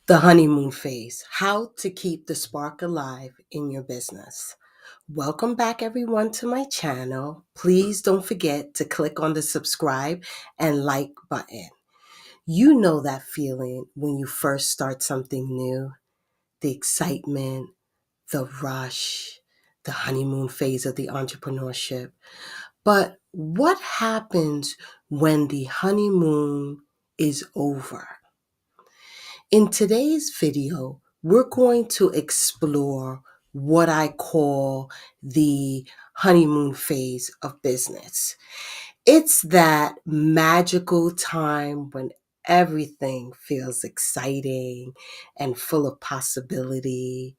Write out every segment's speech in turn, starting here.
The honeymoon phase, how to keep the spark alive in your business. Welcome back, everyone, to my channel. Please don't forget to click on the subscribe and like button. You know that feeling when you first start something new, the excitement, the rush, the honeymoon phase of the entrepreneurship. But what happens when the honeymoon is over? In today's video, we're going to explore what I call the honeymoon phase of business. It's that magical time when everything feels exciting and full of possibility.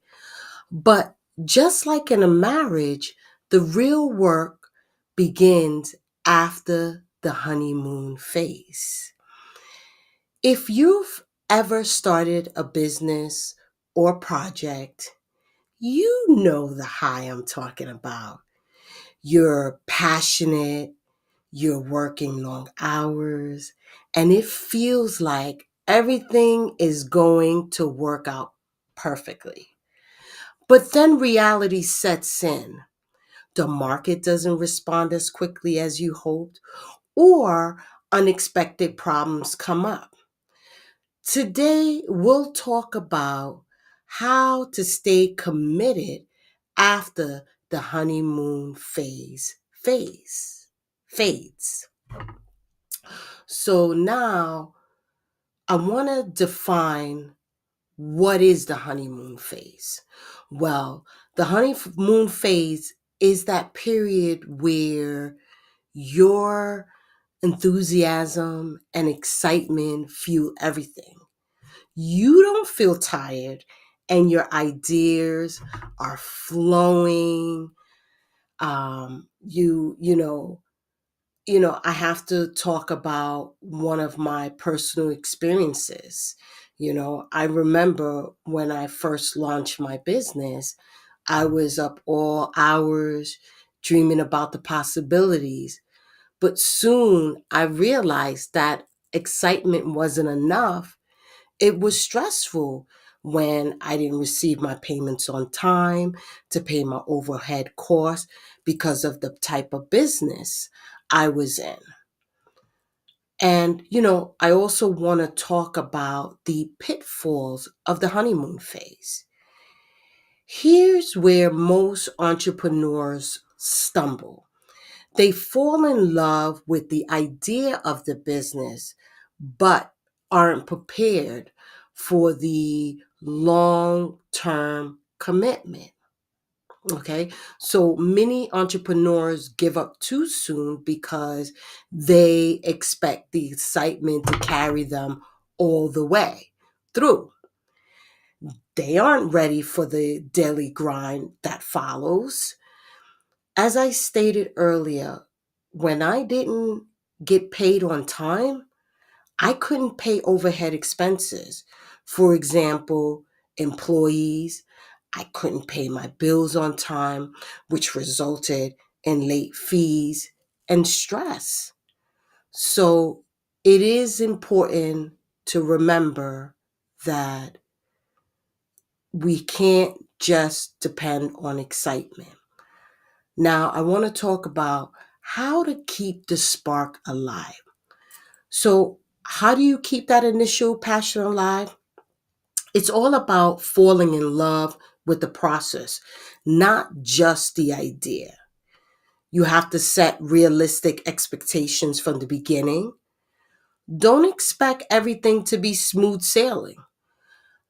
But just like in a marriage, the real work begins after the honeymoon phase. If you've ever started a business or project, you know the high I'm talking about. You're passionate, you're working long hours, and it feels like everything is going to work out perfectly. But then reality sets in. The market doesn't respond as quickly as you hoped, or unexpected problems come up. Today, we'll talk about how to stay committed after the honeymoon fades. So now I want to define what is the honeymoon phase. Well, the honeymoon phase is that period where your enthusiasm and excitement fuel everything. You don't feel tired and your ideas are flowing. I have to talk about one of my personal experiences. I remember when I first launched my business, I was up all hours dreaming about the possibilities. But soon I realized that excitement wasn't enough. It was stressful when I didn't receive my payments on time to pay my overhead costs because of the type of business I was in. And, I also want to talk about the pitfalls of the honeymoon phase. Here's where most entrepreneurs stumble. They fall in love with the idea of the business, but aren't prepared for the long term commitment. Okay. So many entrepreneurs give up too soon because they expect the excitement to carry them all the way through. They aren't ready for the daily grind that follows. As I stated earlier, when I didn't get paid on time, I couldn't pay overhead expenses. For example, employees, I couldn't pay my bills on time, which resulted in late fees and stress. So it is important to remember that we can't just depend on excitement. Now, I want to talk about how to keep the spark alive. So, how do you keep that initial passion alive? It's all about falling in love with the process, not just the idea. You have to set realistic expectations from the beginning. Don't expect everything to be smooth sailing.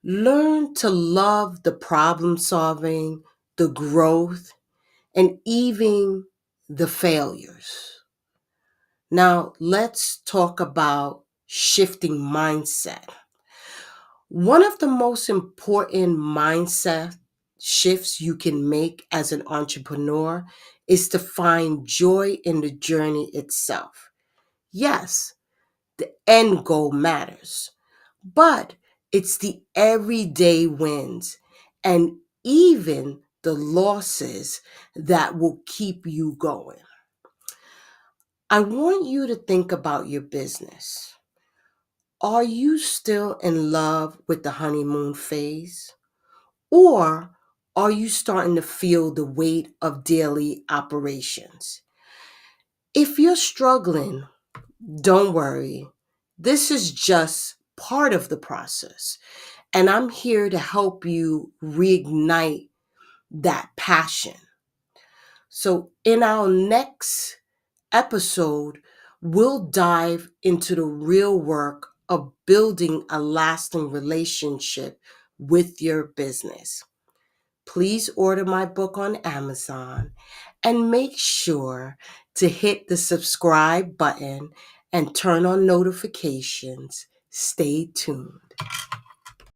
Learn to love the problem solving, the growth, and even the failures. Now, let's talk about shifting mindset. One of the most important mindset shifts you can make as an entrepreneur is to find joy in the journey itself. Yes, the end goal matters, but it's the everyday wins and even the losses that will keep you going. I want you to think about your business. Are you still in love with the honeymoon phase? Or are you starting to feel the weight of daily operations? If you're struggling, don't worry. This is just part of the process. And I'm here to help you reignite that passion. So, in our next episode, we'll dive into the real work of building a lasting relationship with your business. Please order my book on Amazon and make sure to hit the subscribe button and turn on notifications. Stay tuned.